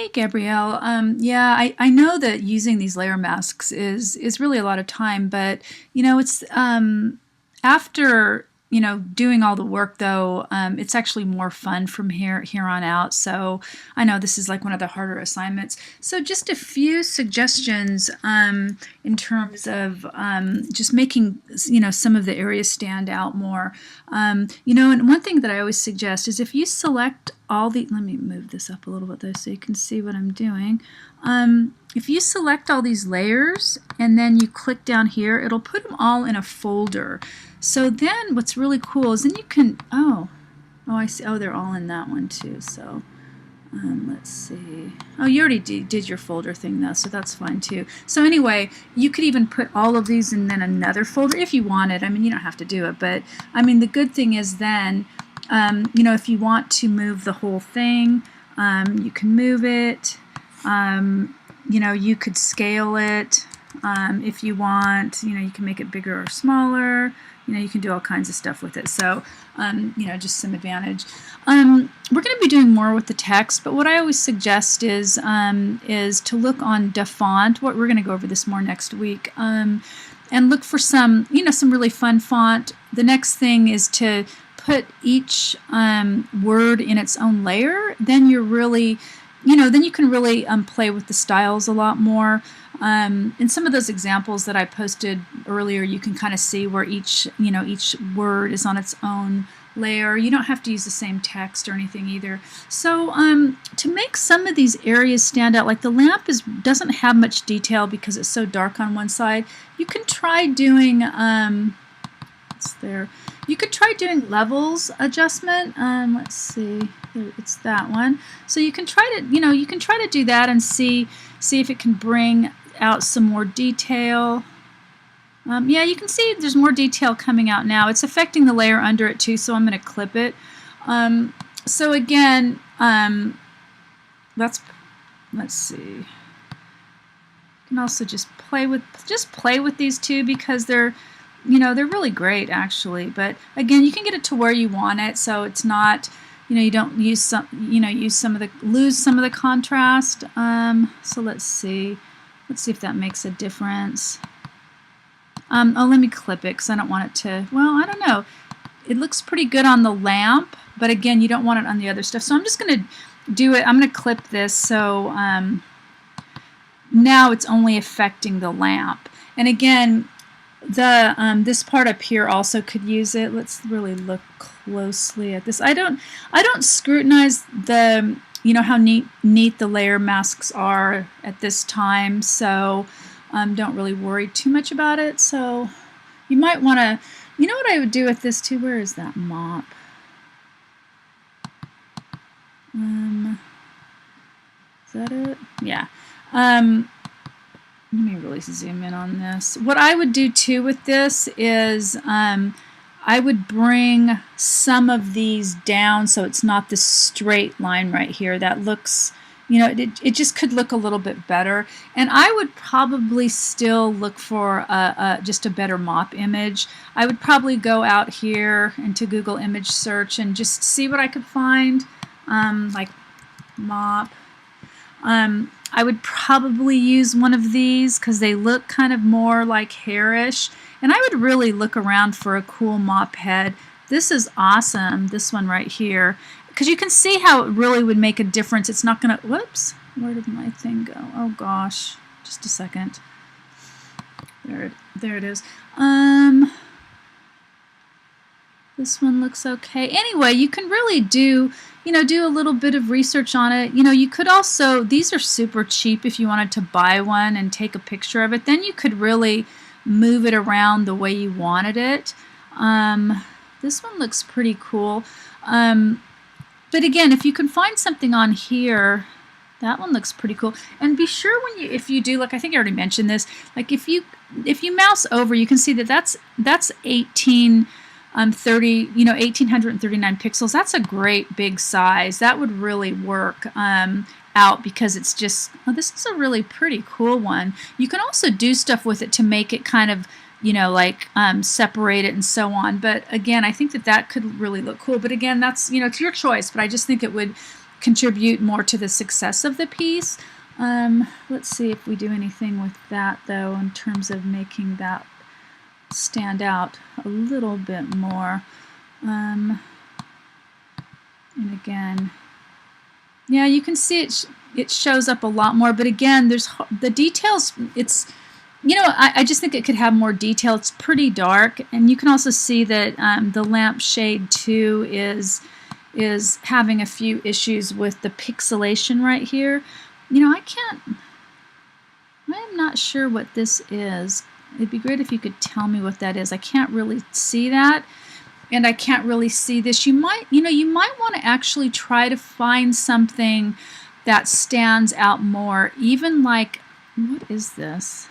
Hey, Gabrielle. Yeah, I know that using these layer masks is really a lot of time, but it's after doing all the work though, it's actually more fun from here on out. So I know this is like one of the harder assignments. So just a few suggestions in terms of just making some of the areas stand out more. And one thing that I always suggest is if you select all the, let me move this up a little bit though so you can see what I'm doing. If you select all these layers and then you click down here, it'll put them all in a folder. So then what's really cool is then you can, I see, they're all in that one too. So let's see. Oh, you already did your folder thing though, so that's fine too. So anyway, you could even put all of these in then another folder if you wanted. I mean, you don't have to do it, but I mean, the good thing is then, if you want to move the whole thing, you can move it. You could scale it if you want. You can make it bigger or smaller. You can do all kinds of stuff with it. So, just some advantage. We're going to be doing more with the text, but what I always suggest is to look on DaFont. What we're going to go over this more next week, and look for some really fun font. The next thing is to put each word in its own layer. Then you're really, then you can really play with the styles a lot more. In some of those examples that I posted earlier, you can kind of see where each word is on its own layer. You don't have to use the same text or anything either. So to make some of these areas stand out, like the lamp doesn't have much detail because it's so dark on one side. You can try doing it's there. You could try doing levels adjustment. Let's see, it's that one. So you can try to do that and see if it can bring out some more detail. Yeah, you can see there's more detail coming out now. It's affecting the layer under it too, so I'm going to clip it. So again, let's see. You can also just play with these two because they're really great actually. But again, you can get it to where you want it, so it's not, you don't use some, lose some of the contrast. So let's see if that makes a difference. Let me clip it because I don't want it to, well, I don't know. It looks pretty good on the lamp, but again, you don't want it on the other stuff. So I'm just going to do it. I'm going to clip this so now it's only affecting the lamp. And again, this part up here also could use it. Let's really look closely at this. I don't scrutinize the how neat the layer masks are at this time, so don't really worry too much about it. So you might want to, what I would do with this too. Where is that mop? Is that it? Yeah. Let me really zoom in on this. What I would do too with this is I would bring some of these down so it's not this straight line right here. That looks, it just could look a little bit better. And I would probably still look for just a better mop image. I would probably go out here into Google image search and just see what I could find, like mop. I would probably use one of these because they look kind of more like hairish. And I would really look around for a cool mop head. This is awesome, this one right here. Because you can see how it really would make a difference. It's not going to, whoops, where did my thing go? Oh gosh, just a second. There it is. This one looks okay. Anyway, you can really do a little bit of research on it. You could also, these are super cheap if you wanted to buy one and take a picture of it. Then you could really move it around the way you wanted it. This one looks pretty cool. But again, if you can find something on here, that one looks pretty cool. And be sure if you do, like I think I already mentioned this, like if you mouse over, you can see that that's 1839 pixels. That's a great big size. That would really work out because it's just, oh, this is a really pretty cool one. You can also do stuff with it to make it kind of, separate it and so on. But again, I think that could really look cool. But again, that's, it's your choice. But I just think it would contribute more to the success of the piece. Let's see if we do anything with that though in terms of making that stand out a little bit more. And again, yeah, you can see it shows up a lot more, but again, there's the details. It's, you know, I just think it could have more detail. It's pretty dark, and you can also see that the lampshade too is having a few issues with the pixelation right here. You know, I'm not sure what this is. It'd be great if you could tell me what that is. I can't really see that, and I can't really see this. You might want to actually try to find something that stands out more. Even like, what is this?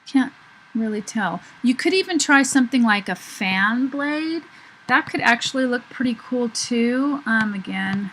Can't really tell. You could even try something like a fan blade. That could actually look pretty cool too. Again,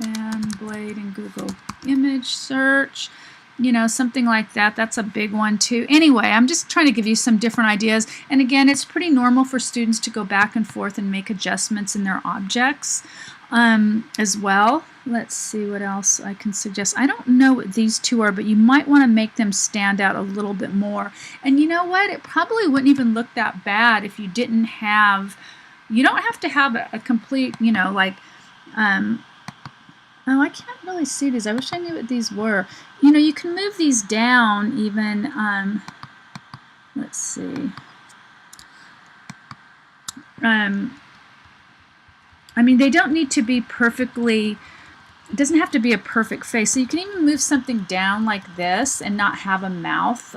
fan blade in Google image search. You know, something like that. That's a big one too. Anyway, I'm just trying to give you some different ideas. And again, it's pretty normal for students to go back and forth and make adjustments in their objects as well. Let's see what else I can suggest. I don't know what these two are, but you might want to make them stand out a little bit more. And you know what? It probably wouldn't even look that bad if you didn't have, you don't have to have a complete, you know, like, oh, I can't really see these. I wish I knew what these were. You know, you can move these down even, let's see. I mean, they don't need to be perfectly, it doesn't have to be a perfect face. So you can even move something down like this and not have a mouth.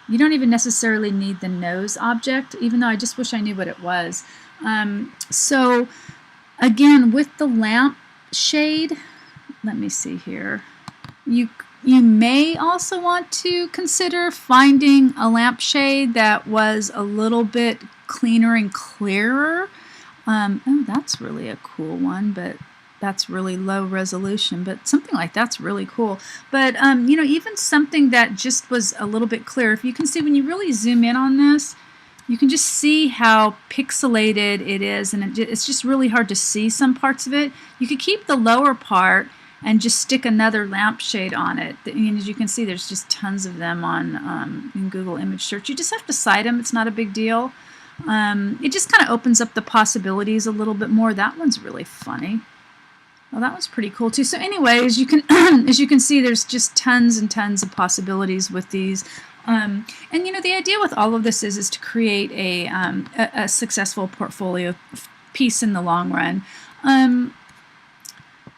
You don't even necessarily need the nose object, even though I just wish I knew what it was. So again, with the lamp shade, let me see here. You may also want to consider finding a lampshade that was a little bit cleaner and clearer. Oh, that's really a cool one, but that's really low resolution, but something like that's really cool. But you know, even something that just was a little bit clearer. If you can see, when you really zoom in on this, you can just see how pixelated it is, and it's just really hard to see some parts of it. You could keep the lower part and just stick another lampshade on it. And as you can see, there's just tons of them on in Google image search. You just have to cite them. It's not a big deal. It just kind of opens up the possibilities a little bit more. That one's really funny. Well, that one's pretty cool too. So anyway, as you can as you can see, there's just tons and tons of possibilities with these. And you know, the idea with all of this is to create a successful portfolio piece in the long run.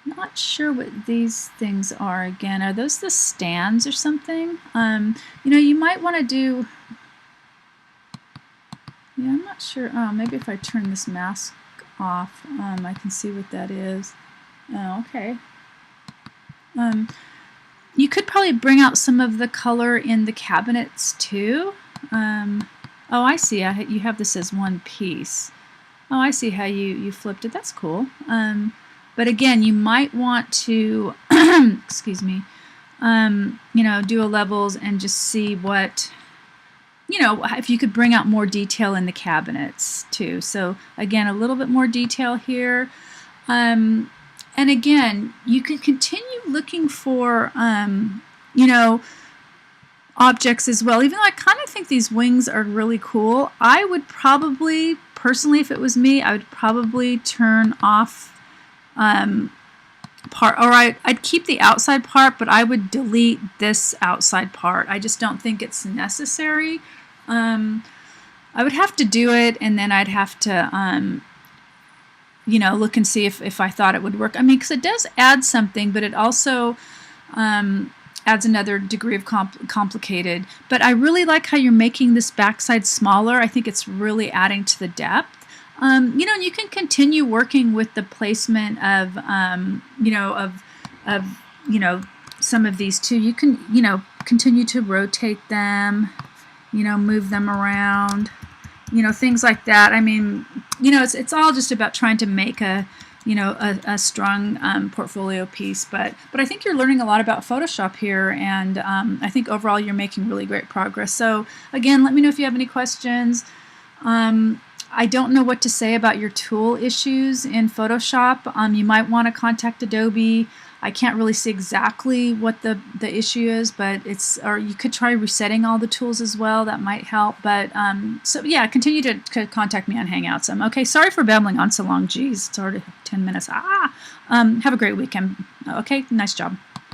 Not sure what these things are. Again, are those the stands or something? You know, you might want to do. Yeah, I'm not sure. Oh, maybe if I turn this mask off, I can see what that is. Oh, okay. You could probably bring out some of the color in the cabinets too. Oh, I see. You have this as one piece. Oh, I see how you flipped it. That's cool. But again, you might want to, excuse me, you know, do a levels and just see what, you know, if you could bring out more detail in the cabinets too. So again, a little bit more detail here. And again, you can continue looking for, you know, objects as well. Even though I kind of think these wings are really cool, I would probably, personally, if it was me, I would probably turn off part, or I'd keep the outside part, but I would delete this outside part. I just don't think it's necessary. I would have to do it, and then I'd have to, you know, look and see if I thought it would work. I mean, because it does add something, but it also adds another degree of complicated. But I really like how you're making this backside smaller. I think it's really adding to the depth. You know, and you can continue working with the placement of, you know, you know, some of these too. You can, you know, continue to rotate them, you know, move them around, you know, things like that. I mean, you know, it's all just about trying to make a, you know, a strong portfolio piece. But I think you're learning a lot about Photoshop here, and I think overall you're making really great progress. So again, let me know if you have any questions. I don't know what to say about your tool issues in Photoshop. You might want to contact Adobe. I can't really see exactly what the issue is, but or you could try resetting all the tools as well. That might help. But so yeah, continue to contact me on Hangouts. Okay, sorry for babbling on so long. Geez, it's already 10 minutes. Have a great weekend. Okay, nice job.